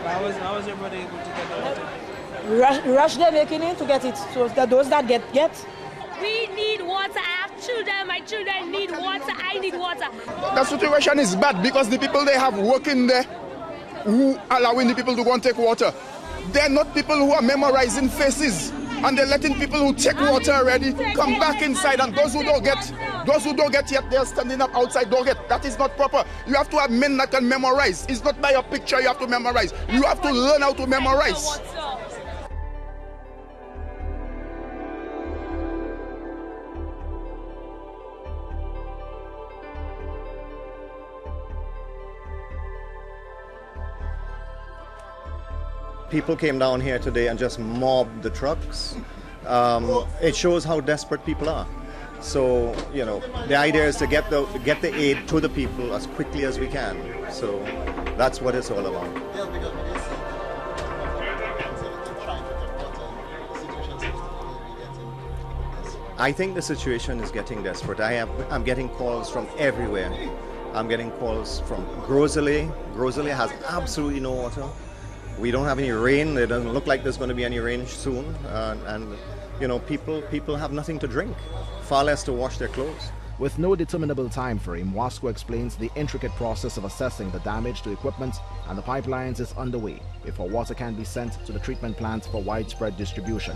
How was everybody able to get the water? Rush they're making it to get it, so that those that get. We need water. I have children. My children need water. I need water. The situation is bad because the people they have working there who allowing the people to go and take water, they're not people who are memorizing faces, and they're letting people who take water already come back inside, and those who don't get yet, they're standing up outside, don't get. That is not proper. You have to have men that can memorize. It's not by a picture you have to memorize. You have to learn how to memorize. People came down here today and just mobbed the trucks. It shows how desperate people are. So, you know, the idea is to get the aid to the people as quickly as we can. So that's what it's all about. I think the situation is getting desperate. I'm getting calls from everywhere. I'm getting calls from Grosley. Grosley has absolutely no water. We don't have any rain. It doesn't look like there's going to be any rain soon. And you know, people have nothing to drink, far less to wash their clothes. With no determinable time frame, WASCO explains the intricate process of assessing the damage to equipment, and the pipelines is underway before water can be sent to the treatment plant for widespread distribution.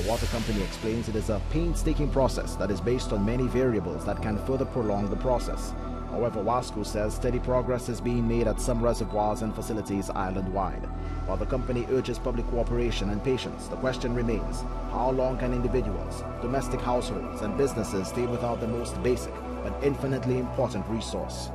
The water company explains it is a painstaking process that is based on many variables that can further prolong the process. However, WASCO says steady progress is being made at some reservoirs and facilities island-wide. While the company urges public cooperation and patience, the question remains, how long can individuals, domestic households, and businesses stay without the most basic but infinitely important resource?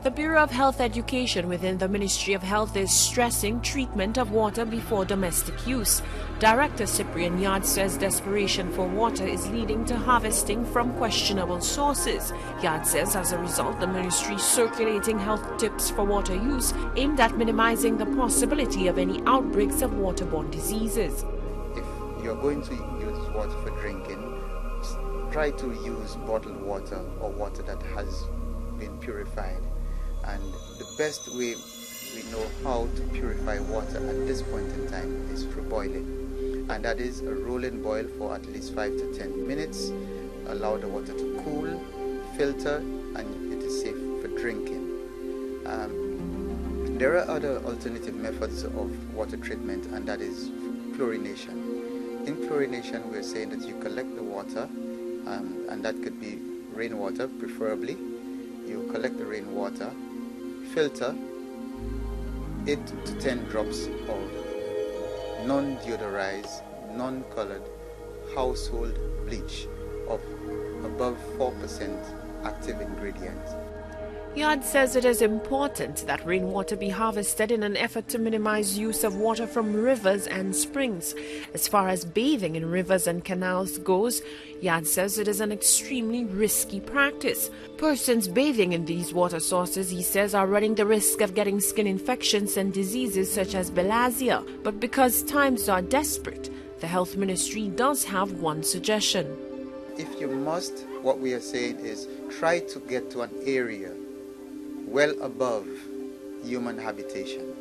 The Bureau of Health Education within the Ministry of Health is stressing treatment of water before domestic use. Director Cyprian Yard says desperation for water is leading to harvesting from questionable sources. Yard says as a result, the ministry is circulating health tips for water use aimed at minimizing the possibility of any outbreaks of waterborne diseases. If you're going to use water for drinking, try to use bottled water or water that has been purified. And the best way we know how to purify water at this point in time is through boiling. And that is a rolling boil for at least 5 to 10 minutes. Allow the water to cool, filter, and it is safe for drinking. There are other alternative methods of water treatment, and that is chlorination. In chlorination, we're saying that you collect the water, and that could be rainwater preferably. You collect the rainwater, filter 8 to 10 drops of non-deodorized, non-colored household bleach of above 4% active ingredient. Yard says it is important that rainwater be harvested in an effort to minimize use of water from rivers and springs. As far as bathing in rivers and canals goes, Yard says it is an extremely risky practice. Persons bathing in these water sources, he says, are running the risk of getting skin infections and diseases such as bilharzia. But because times are desperate, the health ministry does have one suggestion. If you must, what we are saying is try to get to an area well above human habitation,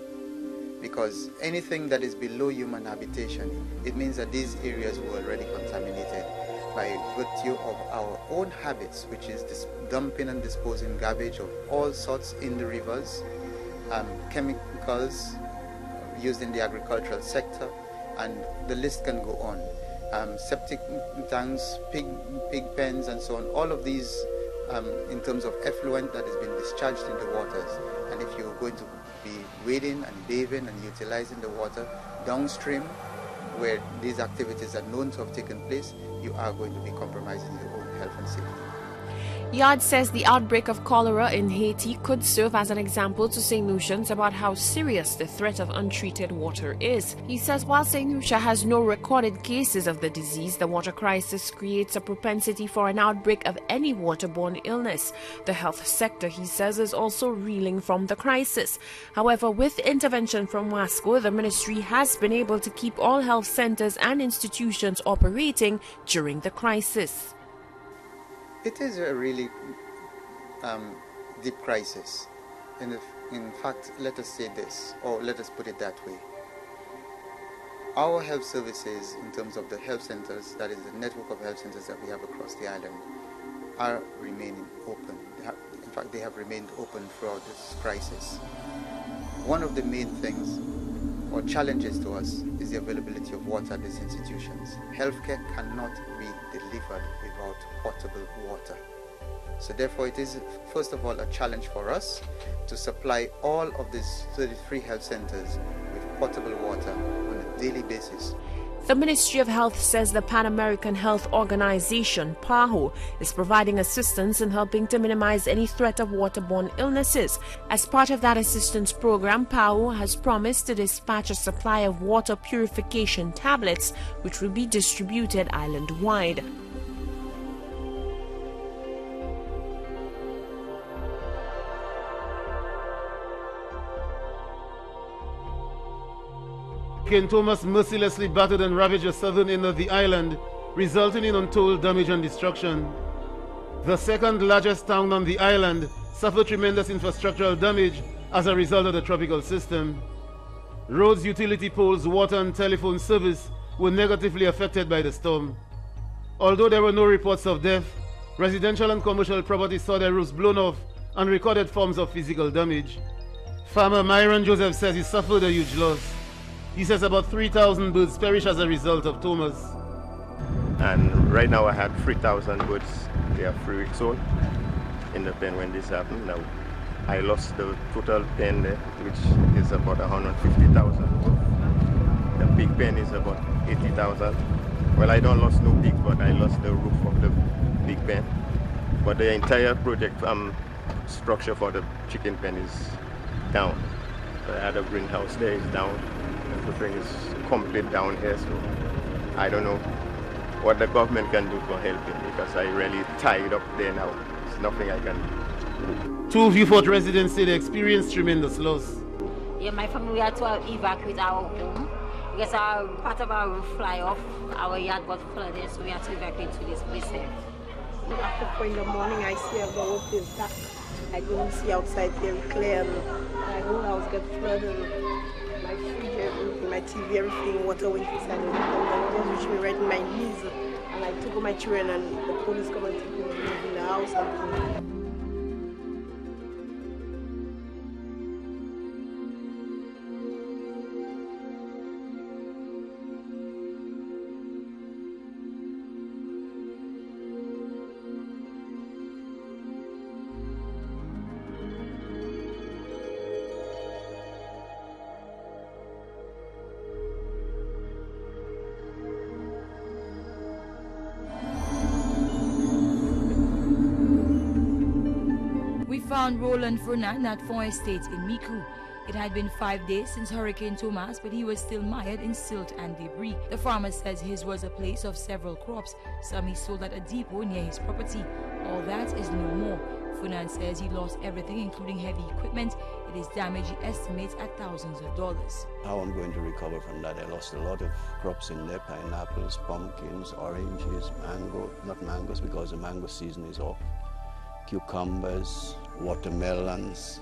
because anything that is below human habitation, it means that these areas were already contaminated by virtue of our own habits, which is dumping and disposing garbage of all sorts in the rivers, chemicals used in the agricultural sector, and the list can go on. Septic tanks, pig pens, and so on. All of these in terms of effluent that has been discharged in the waters. And if you're going to be wading and bathing and utilizing the water downstream, where these activities are known to have taken place, you are going to be compromising your own health and safety. Yard says the outbreak of cholera in Haiti could serve as an example to St. Lucians about how serious the threat of untreated water is. He says while St. Lucia has no recorded cases of the disease, the water crisis creates a propensity for an outbreak of any waterborne illness. The health sector, he says, is also reeling from the crisis. However, with intervention from WASCO, the ministry has been able to keep all health centers and institutions operating during the crisis. It is a really deep crisis. And in fact, let us say this, or let us put it that way. Our health services, in terms of the health centers, that is the network of health centers that we have across the island, are remaining open. In fact, they have remained open throughout this crisis. One of the main things or challenges to us is the availability of water at these institutions. Healthcare cannot be delivered without potable water. So therefore it is first of all a challenge for us to supply all of these 33 health centers with potable water on a daily basis. The Ministry of Health says the Pan American Health Organization, PAHO, is providing assistance in helping to minimize any threat of waterborne illnesses. As part of that assistance program, PAHO has promised to dispatch a supply of water purification tablets, which will be distributed island-wide. Hurricane Tomas mercilessly battered and ravaged the southern end of the island, resulting in untold damage and destruction. The second largest town on the island suffered tremendous infrastructural damage as a result of the tropical system. Roads, utility poles, water and telephone service were negatively affected by the storm. Although there were no reports of death, residential and commercial properties saw their roofs blown off and recorded forms of physical damage. Farmer Myron Joseph says he suffered a huge loss. He says about 3,000 birds perished as a result of Tomas. And right now I had 3,000 birds. They are 3 weeks old in the pen when this happened. Now I lost the total pen there, which is about 150,000. The big pen is about 80,000. Well, I don't lost no pigs, but I lost the roof of the big pen. But the entire project structure for the chicken pen is down. I had a greenhouse there, is down. Everything is complete down here, so I don't know what the government can do for helping because I really tied up there now. There's nothing I can do. Two Vieux-Fort residents say they experienced tremendous loss. Yeah, my family had to evacuate our home because part of our roof fly off. Our yard got flooded, so we had to evacuate to this place here. After 4 in the morning, I see the roof is dark. I couldn't see outside very clear. My whole house got flooded. My fridge, everything, my TV, everything, water went inside the water was reaching me right in my knees. And I took my children and the police come and took me in the house. And found Roland Fernand at Fond Estate in Micoud. It had been 5 days since Hurricane Tomas, but he was still mired in silt and debris. The farmer says his was a place of several crops. Some he sold at a depot near his property. All that is no more. Fernand says he lost everything, including heavy equipment. It is damage he estimates at thousands of dollars. How I'm going to recover from that? I lost a lot of crops in there: pineapples, pumpkins, oranges, mango. Not mangoes because the mango season is off. Cucumbers, watermelons,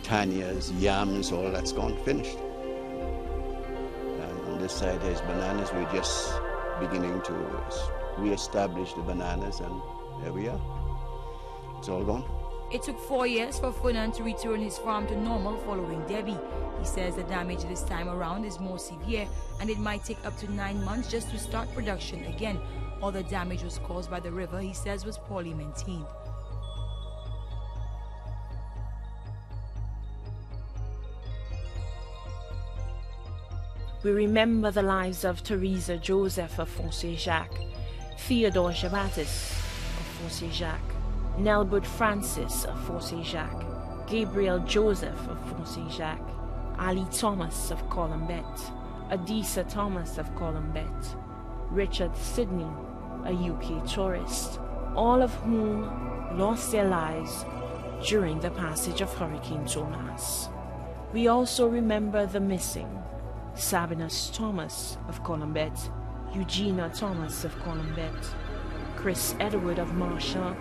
tanias, yams, all that's gone, finished. And on this side there's bananas. We're just beginning to re-establish the bananas, and there we are. It's all gone. It took 4 years for Fernand to return his farm to normal following Debbie. He says the damage this time around is more severe and it might take up to 9 months just to start production again. All the damage was caused by the river, he says, was poorly maintained. We remember the lives of Teresa Joseph of Fontaine-Jacques, Theodore Jabatis of Fontaine-Jacques, Nelbert Francis of Fontaine-Jacques, Gabriel Joseph of Fontaine-Jacques, Ali Thomas of Columbet, Adisa Thomas of Columbet, Richard Sidney, a UK tourist, all of whom lost their lives during the passage of Hurricane Tomas. We also remember the missing: Sabinus Thomas of Columbet, Eugenia Thomas of Columbet, Chris Edward of Marshall,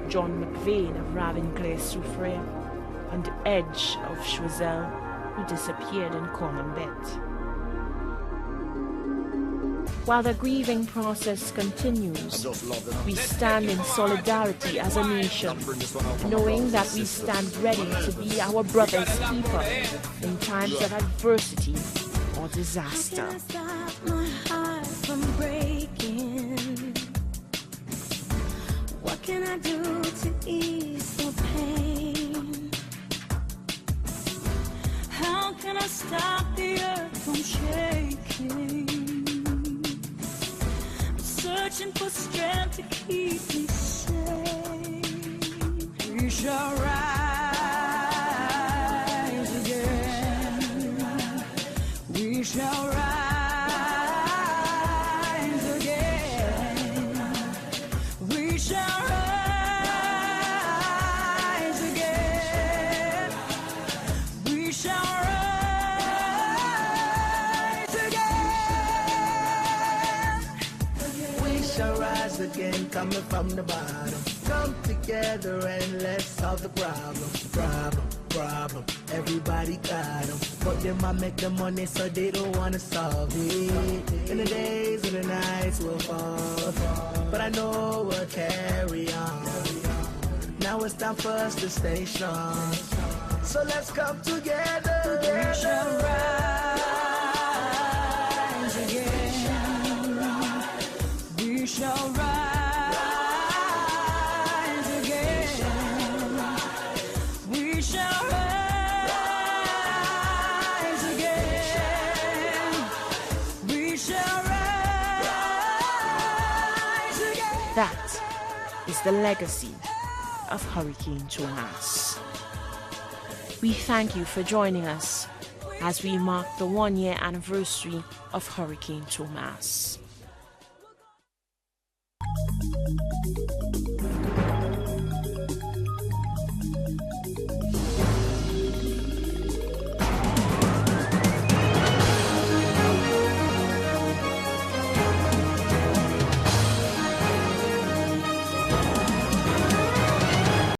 John McVeigh of Ravinclair-Soufrière, and Edge of Choiseul, who disappeared in Columbet. While the grieving process continues, we stand in solidarity as a nation, knowing that we stand ready to be our brother's keeper in times of adversity or disaster. What can I do to ease the pain? How can I stop the earth from shaking? I'm searching for strength to keep me safe. We shall rise again. We shall rise again. We shall rise again. We shall rise again. We shall rise again, coming from the bottom. Come together and let's solve the problem. Problem. Everybody got them, but they might make the money so they don't want to solve it. And the days and the nights will fall, but I know we'll carry on. Now it's time for us to stay strong, so let's come together. We shall rise again. We shall rise again. We shall rise again. We shall rise again. That is the legacy of Hurricane Tomas. We thank you for joining us as we mark the 1-year anniversary of Hurricane Tomas.